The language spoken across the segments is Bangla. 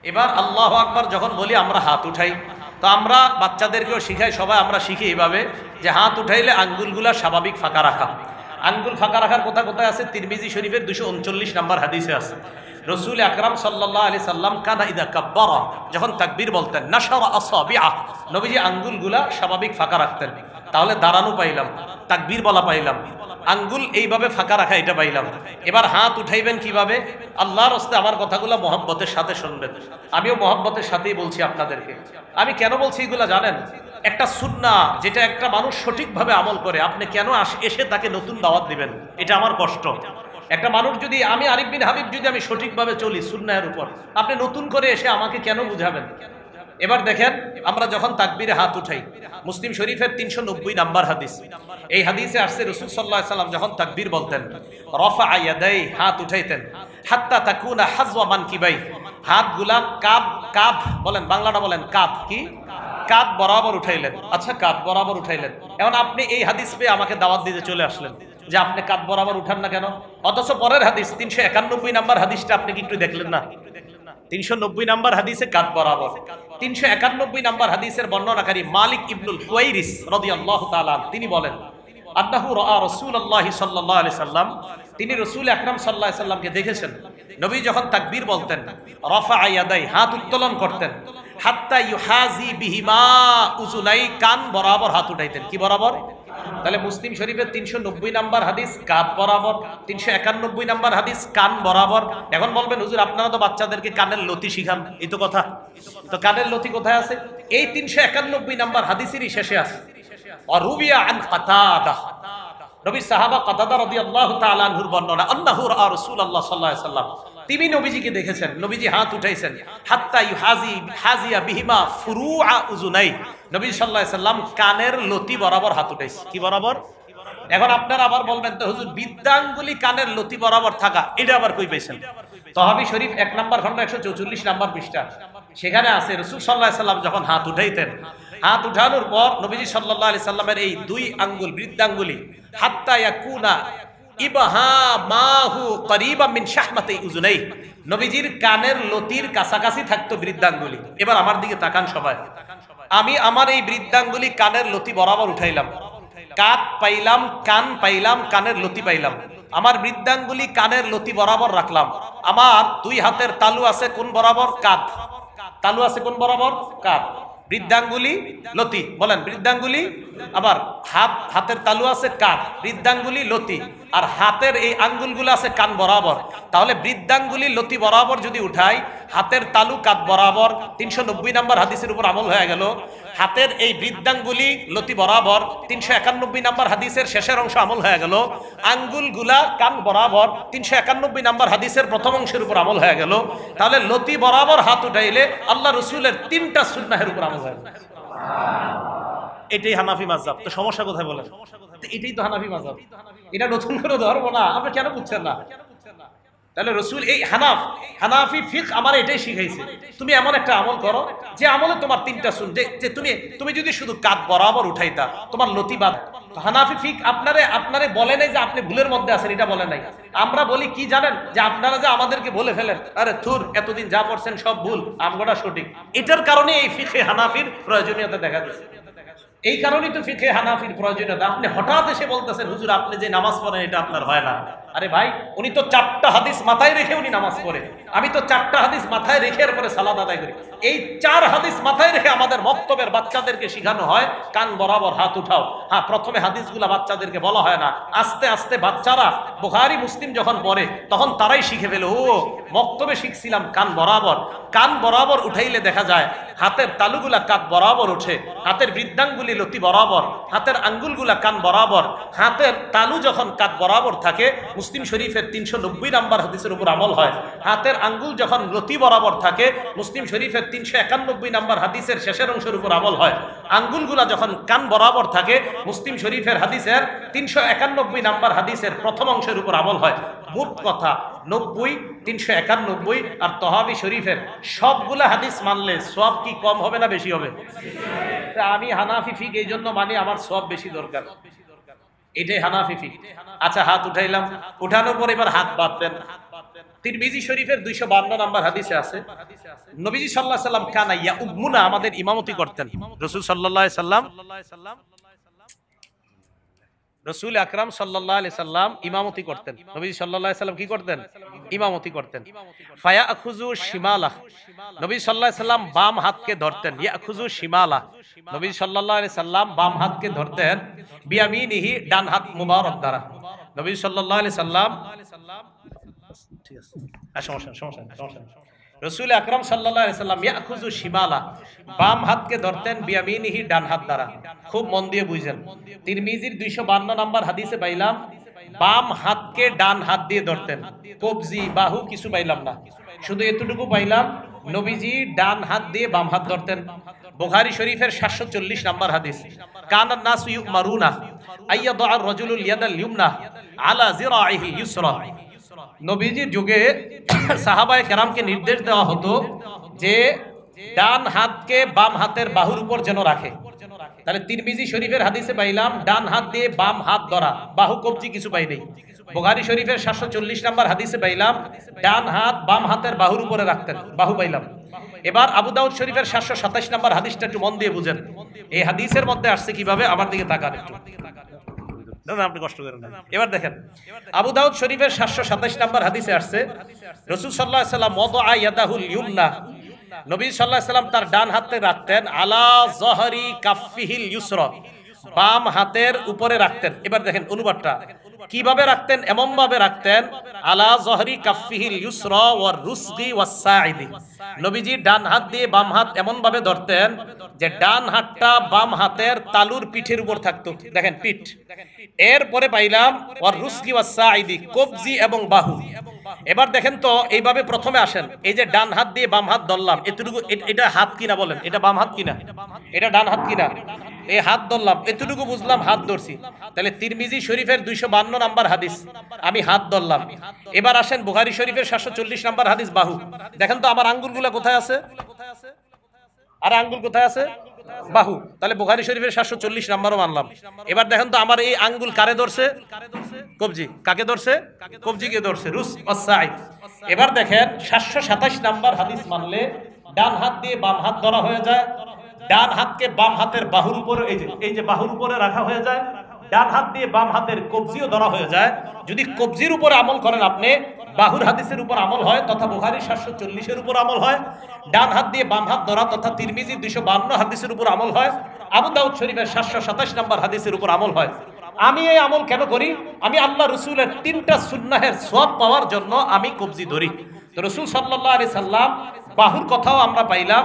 এবার আল্লাহু আকবার যখন বলি আমরা হাত উঠাই, তো আমরা বাচ্চাদেরকেও শিখাই, সবাই আমরা শিখি এইভাবে যে হাত উঠাইলে আঙ্গুলগুলা স্বাভাবিক ফাঁকা রাখা। আঙ্গুল ফাঁকা রাখার কথা কোথায় আছে? তিরমিজি শরীফের 239 নম্বর হাদিসে আছে। রসুল আকরাম সাল্লাল্লাহু আলাইহি সাল্লাম কানা ইদা কাব্বারা, যখন তাকবীর বলতেন, নাশারা আসাবিআ, নবীজি আঙ্গুলগুলা স্বাভাবিক ফাঁকা রাখতেন। তাহলে দাঁড়ানো পাইলাম, তাকবীর বলা পাইলাম, আঙ্গুল এইভাবে ফাঁকা রাখা এটা পাইলাম। এবার হাত উঠাইবেন কিভাবে? আল্লাহর রাস্তে আমার কথাগুলো মহব্বতের সাথে শুনবেন। আমিও মহব্বতের সাথেই বলছি আপনাদেরকে। আমি কেন বলছি এগুলা জানেন? একটা সুন্নাহ যেটা একটা মানুষ সঠিকভাবে আমল করে, আপনি কেন এসে তাকে নতুন দাওয়াত দিবেন? এটা আমার কষ্ট। একটা মানুষ যদি, আমি আরিফ বিন হাবিব যদি আমি সঠিকভাবে চলি সুন্নাহের উপর, আপনি নতুন করে এসে আমাকে কেন বুঝাবেন? এবার দেখেন, আমরা যখন তাকবীরে হাত উঠাই, মুসলিম শরীফের 390 নাম্বার হাদিস, এই হাদিসে আসছে রাসূল সাল্লাল্লাহু আলাইহি সাল্লাম যখন তাকবীর বলতেন, রাফা ইয়াদাই, হাত উঠাইতেন, হাত্তা তাকুনা হাযওয়া মানকিবাই, হাতগুলা কাঁধ কাঁধ বলেন, বাংলাটা বলেন, কাঁধ কি? কাঁধ বরাবর উঠাইলেন। আচ্ছা, কাঁধ বরাবর উঠাইলেন। এখন আপনি এই হাদিস পেয়ে আমাকে দাওয়াত দিতে চলে আসলেন যে আপনি কাঁধ বরাবর উঠান না কেন? অথচ পরের হাদিস 391 নাম্বার হাদিসটা আপনি কি একটু দেখলেন না? 390 নাম্বার হাদিসে কাঁধ বরাবর। 391 নাম্বার হাদিসের বর্ণনাকারী মালিক ইবনুল হুয়াইরিস রাদিয়াল্লাহু তাআলা তিনি বলেন, আন্নাহু রাআ রাসূলুল্লাহ সাল্লাল্লাহু আলাইহি সাল্লাম, তিনি রাসূল আকরাম সাল্লাল্লাহু আলাইহি সাল্লামকে দেখেছেন। নবী যখন তাকবীর বলতেন, রাফা ইয়াদাই, হাত উত্তোলন করতেন, হাত্তা ইউহাজি বিহিমা উযুনাই, কান বরাবর হাত উঠাইতেন। কি বরাবর? তাহলে মুসলিম শরীফের 390 নাম্বার হাদিস কাঁধ বরাবর, 391 নাম্বার হাদিস কান বরাবর। এখন বলবেন, হুজুর আপনারা তো বাচ্চাদেরকে কানের লতি শিখান, এই তো কথা। তো কানের লতি কোথায় আছে? এই 391 নাম্বার হাদিসেরই শেষে আছে। অরুবিয়া আন কাতাদা, নবী সাহাবা কাতাদা রাদিয়াল্লাহু তাআলা আনহুর বর্ণনা, আন্নাহু রাআ রাসূলুল্লাহ সাল্লাল্লাহু আলাইহি সাল্লাম, তিনি নবীজিকে দেখেছেন, নবীজি হাত উঠাইছেন, হাত্তা হাজিয়া বিহিমা ফুরুআ উযুনাই, নবী সাল্লাল্লাহু আলাইহি সাল্লাম কানের লতি বরাবর হাত উঠাইছে। কি বরাবর? এখন আপনারা আবার বলবেন, তো হুজুর বৃদ্ধাঙ্গুলি কানের লতি বরাবর থাকা, এটা আবার কই পাইছেন? তহাবি শরীফ 1 নম্বর খন্ড 144 নম্বর পৃষ্ঠা, সেখানে আছে রাসূল সাল্লাল্লাহু আলাইহি সাল্লাম যখন হাত উঠাইতেন, হাত উঠানোর পর নবীজি সাল্লাল্লাহু আলাইহি সাল্লামের এই দুই আঙ্গুল, বৃদ্ধাঙ্গুলি, হাত্তা ইয়াকুনা ইবহামাহু করিবাম মিন শাহমাতি উযুনাই, নবীজির কানের লতির কাছাকাছি থাকতো বৃদ্ধাঙ্গুলি। এবার আমার দিকে তাকান সবাই, আমি আমার এই বৃদ্ধাঙ্গুলি কানের লতি বরাবর উঠাইলাম, কাঁধ পাইলাম, কান পাইলাম, কানের লতি পাইলাম, আমার বৃদ্ধাঙ্গুলি কানের লতি বরাবর রাখলাম। আমার দুই হাতের তালু আছে কোন বরাবর? কাঁধ। তালু আছে কোন বরাবর? কাঁধ। বৃদ্ধাঙ্গুলি লতি, বলেন বৃদ্ধাঙ্গুলি, আবার হাতের তালু আছে কাঁধ, বৃদ্ধাঙ্গুলি লতি, আর হাতের এই আঙ্গুলগুলো আছে কান বরাবর। তাহলে বৃদ্ধাঙ্গুলি লতি বরাবর যদি উঠাই, হাতের তালু কাঁধ বরাবর, 390 নম্বর হাদিসের উপর আমল হয়ে গেল। হাতের এই বৃদ্ধাঙ্গুলি লতি বরাবর, 391 নম্বর হাদিসের শেষের অংশ আমল হয়ে গেল। আঙ্গুলগুলা কান বরাবর, 391 নম্বর হাদিসের প্রথম অংশের উপর আমল হয়ে গেল। তাহলে লতি বরাবর হাত উঠাইলে আল্লাহ রসুলের 3টা সুন্নাহের উপর আমল হয়ে গেল। এটাই হানাফি মাযহাব। তো সমস্যা কোথায় বলেন? এটাই তো হানাফি মাযহাব, এটা নতুন করে ধর্ম না। আপনি কেন বুঝছেন না? তাহলে রসুল এই হানাফি ফিকহ আমার এটাই শিখাইছে, তুমি এমন একটা আমল করো যে আমলে তোমার 3টা সুন্নাহ, যে তুমি যদি শুধু কাঁধ বরাবর উঠাইতা, তোমার লতি বাদ। হানাফি ফিকহ আপনারে বলে নাই যে আপনি ভুলের মধ্যে আছেন, এটা বলে নাই। আমরা বলি কি জানেন, যে আপনারা যে আমাদেরকে বলে ফেলেন, আরে থুর, এতদিন যা পড়ছেন সব ভুল, আমগোটা সঠিক। এটার কারণে এই ফিকহে হানাফির প্রয়োজনীয়তা দেখা দিচ্ছে। এই কারণেই তো ফিকহে হানাফির প্রয়োজনীয়তা। আপনি হঠাৎ এসে বলতেছেন, হুজুর আপনি যে নামাজ পড়েন এটা আপনার হয় না। আরে ভাই, উনি তো 4টা হাদিস মাথায় রেখে উনি নামাজ পড়ে, আমি তো 4টা হাদিস মাথায় রেখে এরপরে সালাত আদায় করি। এই 4 হাদিস মাথায় রেখে আমাদের মক্তবের বাচ্চাদেরকে শেখানো হয় কান বরাবর হাত উঠাও। হ্যাঁ, প্রথমে হাদিসগুলা বাচ্চাদেরকে বলা হয় না, আস্তে আস্তে বাচ্চারা বুখারী মুসলিম যখন পড়ে তখন তারাই শিখে ফেলে, ও মক্তবে শিখছিলাম কান বরাবর। কান বরাবর উঠাইলে দেখা যায় হাতের তালুগুলা কাঁধ বরাবর ওঠে, হাতের বৃদ্ধাঙ্গুলি লতি বরাবর, হাতের আঙ্গুলগুলা কান বরাবর। হাতের তালু যখন কাঁধ বরাবর থাকে, মুসলিম শরীফের 390 নম্বর হাদিসের উপর আমল হয়। হাতের আঙ্গুল যখন লতি বরাবর থাকে, মুসলিম শরীফের 391 নম্বর হাদিসের শেষের অংশের উপর আমল হয়। আঙ্গুলগুলা যখন কান বরাবর থাকে, মুসলিম শরীফের হাদিসের 391 নম্বর হাদিসের প্রথম অংশের উপর আমল হয়। মোট কথা 90, 391 আর তহাবি শরীফের সবগুলা হাদিস মানলে সওয়াব কি কম হবে না বেশি হবে? আমি হানাফি ফিক এই জন্য মানি, আমার সওয়াব বেশি দরকার, এটাই হানাফি ফিক। আচ্ছা, হাত উঠাইলাম, উঠানোর পর এবার হাত বাঁধবেন। তিরমিজি শরীফের 252 নম্বর হাদিসে আছে নবীজি সাল্লাল্লাহু আলাইহি সাল্লাম কানা ইয়াউম্মুনা আমাদের ইমামতি করতেন। রাসূল সাল্লাল্লাহু আলাইহি সাল্লাম রসুল আকরাম সাল্লাল্লাহু আলাইহি সাল্লাম ইমামতি করতেন। নবী সাল্লাল্লাহু আলাইহি সাল্লাম কি করতেন? ইমামতি করতেন। ফায়াখুযু শিমালাহ, নবী সাল্লাল্লাহু আলাইহি সাল্লাম বাম হাতকে ধরতেন। ইয়াখুযু শিমালাহ, নবী সাল্লাল্লাহু আলাইহি সাল্লাম বাম হাতকে ধরতেন। বিয়ামিনিহি, ডান হাত মুবারক দ্বারা। নবী সাল্লাল্লাহু আলাইহি সাল্লাম ঠিক আছে সমস্যা রসুল আকরাম সাল্লাল্লাহু আলাইহি সাল্লাম ইয়াখুযু শিমালা, বাম হাতকে ধরতেন। বিয়ামিনিহি, ডান হাত দ্বারা। খুব মন দিয়ে বুঝেন, তিরমিজির 252 নম্বর হাদিসে পাইলাম বাম হাতকে ডান হাত দিয়ে ধরতেন। কবজি, বাহু কিছু পাইলাম না, শুধু এতটুকু পাইলাম নবীজি ডান হাত দিয়ে বাম হাত ধরতেন। বুখারী শরীফের 740 নম্বর হাদিস, কানান নাসু ইউমারুনা আইয়াদা আর-রাজুলুল ইয়াদাল ইউমনা আলা জিরাইহিল ইউসরা। নবীজির যুগে সাহাবায়ে কেরামকে নির্দেশ দেওয়া হতো যে ডান হাতকে বাম হাতের বাহুর উপর যেন রাখে। তাহলে তিরমিজি শরীফের হাদিসে পাইলাম ডান হাত দিয়ে বাম হাত ধরা, বাহু কবজি কিছু পাই নাই। বুখারী শরীফের 740 নম্বর হাদিসে পাইলাম ডান হাত বাম হাতের বাহুর উপরে রাখতেন, বাহু পাইলাম। এবার আবু দাউদ শরীফের 727 নম্বর হাদিসটা একটু মন দিয়ে বুঝেন। এই হাদিসের মধ্যে আসছে কিভাবে, আমার দিকে তাকান একটু। না আপনি কষ্ট করেন না। এবার দেখেন আবু দাউদ শরীফের 727 নম্বর হাদিসে আসছে রাসূল সাল্লাল্লাহু আলাইহি সাল্লাম ওয়াদা ইয়াদাহুল ইউমনা, নবী সাল্লাল্লাহু আলাইহি সাল্লাম তার ডান হাতে রাখতেন আলা যহরি কাফফিহিল ইউসরা, বাম হাতের উপরে রাখতেন। এবার দেখেন অনুবাদটা কিভাবে রাখতেন, এমন ভাবে রাখতেন আলা যহরি কাফফিহিল ইউসরা ওয়ার রুসগি ওয়াস সাইদি। নবীজি ডান হাত দিয়ে বাম হাত এমন ভাবে ধরতেন যে ডান হাতটা বাম হাতের তালুর পিঠের উপর থাকতো। দেখেন পিঠ, এরপরে পাইলাম ওয়ার রুসগি ওয়াস সাইদি, কবজি এবং বাহু। এবার দেখেন তো এইভাবে প্রথমে আসেন, এই যে ডান হাত দিয়ে বাম হাত ধরলাম, এতটুকু এটা হাত কিনা বলেন, এটা বাম হাত কিনা, এটা ডান হাত কিনা, এই হাত ধরলাম, এতটুকু বুঝলাম হাত ধরছি। তাহলে তিরমিজি শরীফের 252 নম্বর হাদিস আমি হাত ধরলাম। এবার আসেন বুখারী শরীফের 740 নম্বর হাদিস বাহু। দেখেন তো আমার আঙ্গুলগুলো কোথায় আছে, আর আঙ্গুল কোথায় আছে, বাহু। তাহলে বুখারী শরীফের 740 নম্বরও মানলাম। এবার দেখেন তো আমার এই আঙ্গুল কারে ধরছে, কবজি। কাকে ধরছে, কবজিকে ধরছে, রুস ওয়াসাইদ। এবার দেখেন 727 নম্বর হাদিস মানলে ডান হাত দিয়ে বাম হাত ধরা হয়ে যায়, ডান হাতকে বাম হাতের বাহুর উপরে, এই যে বাহুর উপরে রাখা হয়ে যায়, ডান হাত দিয়ে বাম হাতের কবজিও ধরা হয়ে যায়। যদি কবজির উপর আমল করেন আপনি, বাহুর হাদিসের উপর আমল হয় তথা বুখারী 740 এর উপর আমল হয়। ডান হাত দিয়ে বাম হাত ধরা তথা তিরমিজি 252 হাদিসের উপর আমল হয়। আবু দাউদ শরীফের 727 নম্বর হাদিসের উপর আমল হয়। আমি এই আমল কেন করি, আমি আল্লাহ রসুলের 3টা সুন্নাহের সওয়াব পাওয়ার জন্য আমি কবজি ধরি। তো রসুল সাল্লাল্লাহু আলাইহি সাল্লাম বাহুর কথাও আমরা পাইলাম,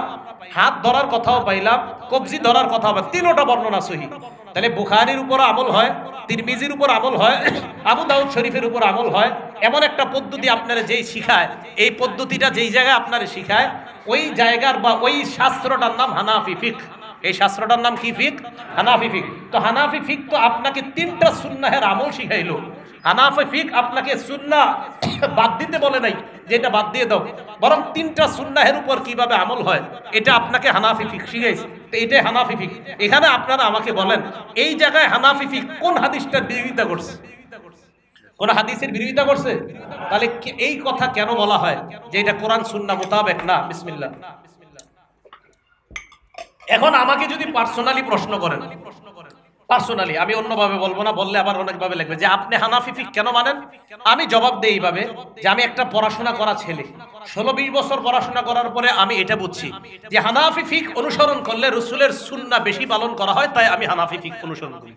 হাত ধরার কথাও পাইলাম, কবজি ধরার কথাও পাইলাম, 3টা বর্ণনা সহিহ। তাহলে বুখারীর উপর আমল হয়, তিরমিজির উপর আমল হয়, আবু দাউদ শরীফের উপর আমল হয়। এমন একটা পদ্ধতি আপনারা যেই শিখায়, এই পদ্ধতিটা যেই জায়গায় আপনারা শিখায় ওই জায়গার বা ওই শাস্ত্রটার নাম হানাফি ফিকহ। এই শাস্ত্রটার নাম কি? ফিকহ, হানাফি ফিকহ। তো হানাফি ফিকহ তো আপনাকে 3টা সুন্নাহের আমল শিখাইলো। হানাফি ফিকহ আপনাকে সুন্নাহ বাদ দিতে বলে নাই যে এটা বাদ দিয়ে দাও, বরং 3টা সুন্নাহের উপর কিভাবে আমল হয় এটা আপনাকে হানাফি ফিকহ শিখাইছে। তো এটাই হানাফি ফিকহ। এখানে আপনারা আমাকে বলেন এই জায়গায় হানাফি ফিকহ কোন হাদিসটার বিরোধিতা করছে? কোন হাদিসের বিরোধিতা করছে? তাহলে এই কথা কেন বলা হয় যে এটা কোরআন সুন্নাহ মোতাবেক না? বিসমিল্লাহ। এখন আমাকে যদি পার্সোনালি প্রশ্ন করেন, পার্সোনালি, আমি অন্যভাবে বলবো না, বললে আবার অনেকভাবে লাগবে যে আপনি হানাফি ফিকহ কেন মানেন, আমি জবাব দেই এইভাবে যে আমি একটা পড়াশোনা করা ছেলে, 16-20 বছর পড়াশোনা করার পরে আমি এটা বুঝছি যে হানাফি ফিকহ অনুসরণ করলে রসুলের সুন্নাহ বেশি পালন করা হয়, তাই আমি হানাফি ফিকহ অনুসরণ করি।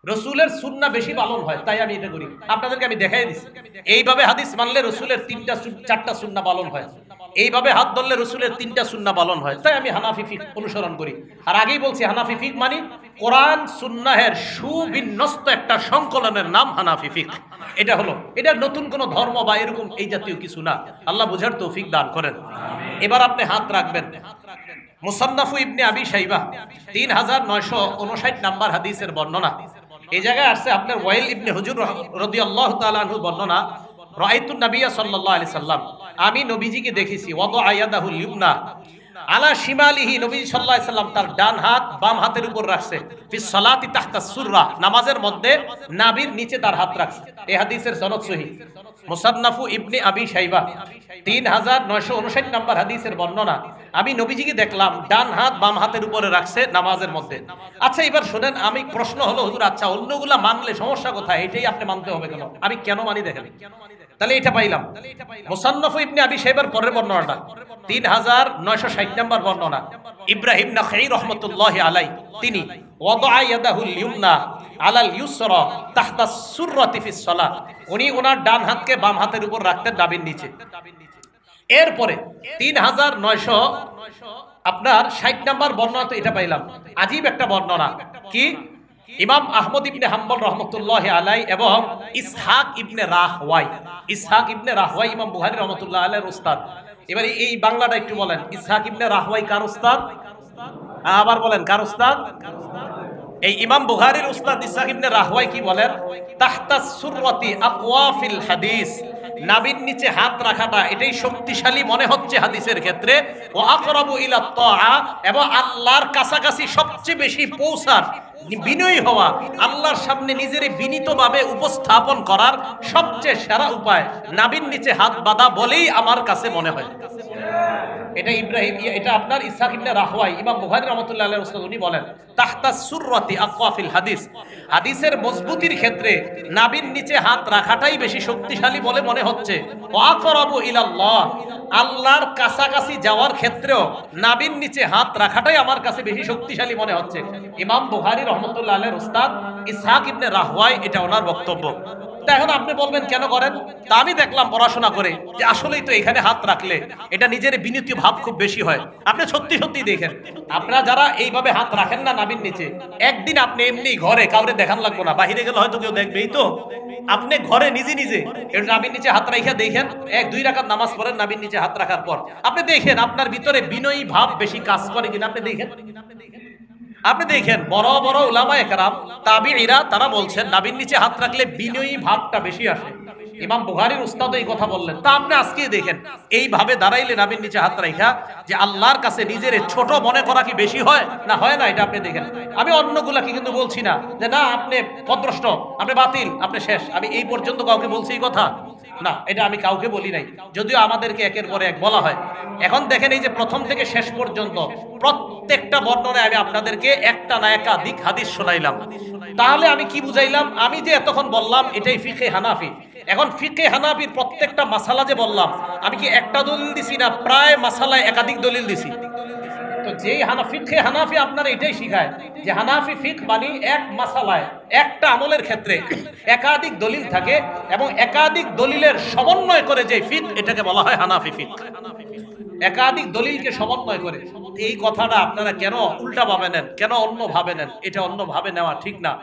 রসুলের সুন্নাহ বেশি পালন হয় তাই আমি এটা করি। আপনাদেরকে আমি দেখাই দিচ্ছি এইভাবে হাদিস মানলে রসুলের 4টা সুন্নাহ পালন হয়, এইভাবে হাত ধরলে রসুলের 3টা সুন্নাহ পালন হয়, তাই আমি হানাফি ফিকহ অনুসরণ করি। আর আগেই বলছি হানাফি ফিকহ মানে কোরআন সুন্নাহের সুবিন্যস্ত একটা সংকলনের নাম হানাফি ফিকহ। এটা হলো, এটা নতুন কোন ধর্ম বা এরকম এই জাতীয় কিছু না। আল্লাহ বুঝার তৌফিক দান করেন। এবার আপনি হাত রাখবেন মুসান্নাফু ইবনে আবি শাইবা 3959 নাম্বার হাদিসের বর্ণনা। এই জায়গায় আসছে আপনার ওয়াইল ইবনে হুজুর রাদিয়াল্লাহু তাআলা আনহু বর্ণনা, রাআইতুন নাবিয়্যা সাল্লাল্লাহু আলাইহি সাল্লাম, আমি নবীজিকে দেখেছি, ওয়াদা ইয়াদাহুল ইউমনা আলা শিমালিহি, নবী সাল্লাল্লাহু আলাইহি সাল্লাম তার ডান হাত বাম হাতের উপর রাখছে, ফি সালাতি তাহতা সুররা, নামাজের মধ্যে নাভির নিচে তার হাত রাখছে। এই হাদিসের সনদ সহিহ, মুসান্নাফু ইবনে আবি শাইবা 3959 নম্বর হাদিসের বর্ণনা। আমি নবীজিকে দেখলাম ডান হাত বাম হাতের উপরে রাখছে নামাজের মধ্যে। আচ্ছা এবার শুনেন, আমি প্রশ্ন হলো হুজুর আচ্ছা অন্যগুলা মানলে সমস্যা কোথায়, এটাই আপনি মানতে হবে কেন? আমি কেন মানি দেখেন, তাহলে এটা পাইলাম মুসান্নাফু ইবনে আবি শাইবার পরের বর্ণনাটা 3960 নম্বর বর্ণনা। ইব্রাহিম নাখাই রাহমাতুল্লাহি আলাইহি তিনি ওয়াদা ইয়াদাহুল ইউমনা আলাল ইউসরা তাহতা সুররাতি ফিস সালাত, উনি ওনার ডান হাতকে বাম হাতের উপর রাখতেন নাভির নিচে। এরপরে 3900 আপনার 60 নম্বর বর্ণনা তো এটা পাইলাম, আজীব একটা বর্ণনা কি, ইমাম আহমদ ইবনে হাম্বল রহমতুল্লাহ আলাই এবং ইসহাক ইবনে রাহওয়াই, ইসহাক ইবনে রাহওয়াই ইমাম বুখারী রহমতুল্লাহ আলাইহির উস্তাদ। এবার এই বাংলাটা একটু বলেন, ইসহাক ইবনে রাহওয়াই কার উস্তাদ? আবার বলেন কার উস্তাদ? এই ইমাম বুখারীর উস্তাদ ইসহাক ইবনে রাহওয়াই কি বলেন, তাহতা সুররাতি আকওয়া ফিল হাদিস, নাভির নিচে হাত রাখাটা এটাই শক্তিশালী মনে হচ্ছে হাদিসের ক্ষেত্রে, ওয়া আকরাবু ইলা তাআ, এবং আল্লাহর কাছাকাছি সবচেয়ে বেশি পৌঁছার, বিনয়ী হওয়া, আল্লাহর সামনে নিজের বিনীতভাবে উপস্থাপন করার সবচেয়ে সেরা উপায় নাভির নিচে হাত বাঁধা বলেই আমার কাছে মনে হয়। এটা ইব্রাহিম, এটা আপনার ইসহাক ইবনে রাহওয়াই ইমাম বুখারী রাহমাতুল্লাহি আলাইহি উস্তাদ, উনি বলেন তাহতা সুররাতি আকওয়া ফিল হাদিস, হাদিসের মজবুতির ক্ষেত্রে নাভির নিচে হাত রাখাটাই বেশি শক্তিশালী বলে মনে হচ্ছে। ওয়া আকরাবু ইলাল্লাহ, আল্লাহর কাছাকাছি যাওয়ার ক্ষেত্রেও নাভির নিচে হাত রাখাটাই আমার কাছে বেশি শক্তিশালী মনে হচ্ছে। ইমাম বুখারী রাহমাতুল্লাহি আলাইহির উস্তাদ ইসহাক ইবনে রাহওয়াই, এটা ওনার বক্তব্য। তা এখন আপনি বলবেন কেন করেন, তা আমি দেখলাম পড়াশোনা করে যে আসলেই তো এখানে হাত রাখলে এটা নিজের বিনীত ভাব খুব বেশি হয়। আপনি সত্যি সত্যি দেখেন, আপনারা যারা এইভাবে হাত রাখেন না নাভির নিচে, একদিন আপনি এমনি ঘরে কাউরে দেখান লাগবো না, বাহিরে গেলে হয়তো কেউ দেখবেই, তো আপনি ঘরে নিজে নিজে একটু নাভির নিচে হাত রাখা দেখেন, 1-2 রাকাত নামাজ পড়েন নাভির নিচে হাত রাখার পর, আপনি দেখেন আপনার ভিতরে বিনয়ী ভাব বেশি কাজ করে কিনা। আপনি দেখেন বড় বড় উলামায়ে কেরাম তাবিঈরা তারা বলছেন নাভির নিচে হাত রাখলে বিনয়ী ভাবটা বেশি আসে। ইমাম বুখারীর উস্তাদ এই কথা বললেন। তা আপনি আজকে দেখেন এইভাবে দাঁড়াইলে নাভির নিচে হাত রাখা যে আল্লাহর কাছে নিজের ছোট মনে করা কি বেশি হয় না হয় না, এটা আপনি দেখেন। আমি অন্যগুলা কি কিন্তু বলছি না যে না আপনি পদভ্রষ্ট, আপনি বাতিল, আপনি শেষ, আমি এই পর্যন্ত কাউকে বলছি এই কথা না, এটা আমি কাউকে বলি নাই, যদিও আমাদেরকে একের পরে এক বলা হয়। এখন দেখেন এই যে প্রথম থেকে শেষ পর্যন্ত প্রত্যেকটা বর্ণনায় আমি আপনাদেরকে একটা না একাধিক হাদিস শোনাইলাম। তাহলে আমি কি বুঝাইলাম, আমি যে এতক্ষণ বললাম এটাই ফিকহে হানাফি। এখন ফিকহে হানাফির প্রত্যেকটা মাসালা যে বললাম, আমি কি একটা দলিল দিছি না প্রায় মাসালায় একাধিক দলিল দিছি? তো যেই ফিকহে হানাফি আপনারা এটাই শিখায় যে হানাফি ফিক মানে এক মাসালায় একটা আমলের ক্ষেত্রে একাধিক দলিল থাকে এবং একাধিক দলিলের সমন্বয় করে যে ফিক, এটাকে বলা হয় হানাফি ফিক। একাধিক দলিলকে সমন্বয় করে। এই কথাটা আপনারা কেন উল্টা ভাবে নেন, কেন অন্য ভাবে নেন? এটা অন্য ভাবে নেওয়া ঠিক না।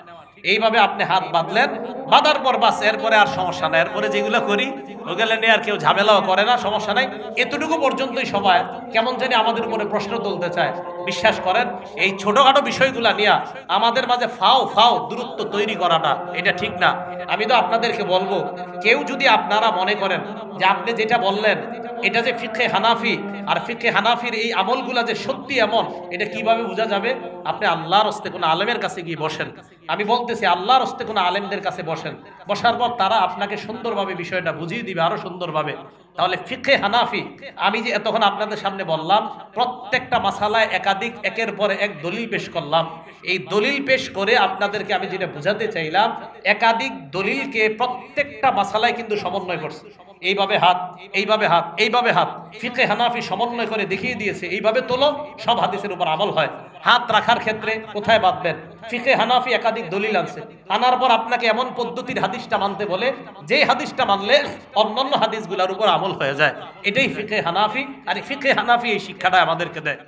এইভাবে আপনি হাত বাঁধলেন, বাঁধার পর বাস, এরপরে আর সমস্যা নাই, এরপরে যেগুলো করি ওগুলো নিয়ে আর কেউ ঝামেলাও করে না, সমস্যা নাই। এতটুকু পর্যন্তই সবাই কেমন জানি আমাদের উপরে প্রশ্ন তুলতে চায়। বিশ্বাস করেন এই ছোটখাটো বিষয়গুলা নিয়ে আমাদের মাঝে ফাও দূরত্ব তৈরি করাটা এটা ঠিক না। আমি তো আপনাদেরকে বলবো, কেউ যদি আপনারা মনে করেন যে আপনি যেটা বললেন এটা যে ফিকহে হানাফি, আর ফিকহে হানাফির এই আমলগুলা যে সত্যি এমন, এটা কিভাবে বোঝা যাবে? আপনি আল্লাহর হস্তে কোনো আলেমের কাছে গিয়ে বসেন। আমি বলতেছি আল্লাহর হস্তে কোনো আলেমদের কাছে বসেন, বসার পর তারা আপনাকে সুন্দরভাবে বিষয়টা বুঝিয়ে দিবে, আরো সুন্দরভাবে। তাহলে ফিকহে হানাফি আমি যে এতক্ষণ আপনাদের সামনে বললাম, প্রত্যেকটা মাসালায় একাধিক একের পরে এক দলিল পেশ করলাম। এই দলিল পেশ করে আপনাদেরকে আমি যেটা বোঝাতে চাইলাম, একাধিক দলিলকে প্রত্যেকটা মাসালায় কিন্তু সমন্বয় করছে। এইভাবে হাত, এইভাবে হাত, এইভাবে হাত, ফিকহে হানাফি সমন্বয় করে দেখিয়ে দিয়েছে এইভাবে তোলো, সব হাদিসের উপর আমল হয়। হাত রাখার ক্ষেত্রে কোথায় বাঁধবেন, ফিকহে হানাফি একাধিক দলিল আনছে, আনার পর আপনাকে এমন পদ্ধতির হাদিসটা মানতে বলে যেই হাদিসটা মানলে অন্যান্য হাদিসগুলোর উপর আমল হয়ে যায়। এটাই ফিকহে হানাফি, আর ফিকহে হানাফি এই শিক্ষাটা আমাদেরকে দেয়।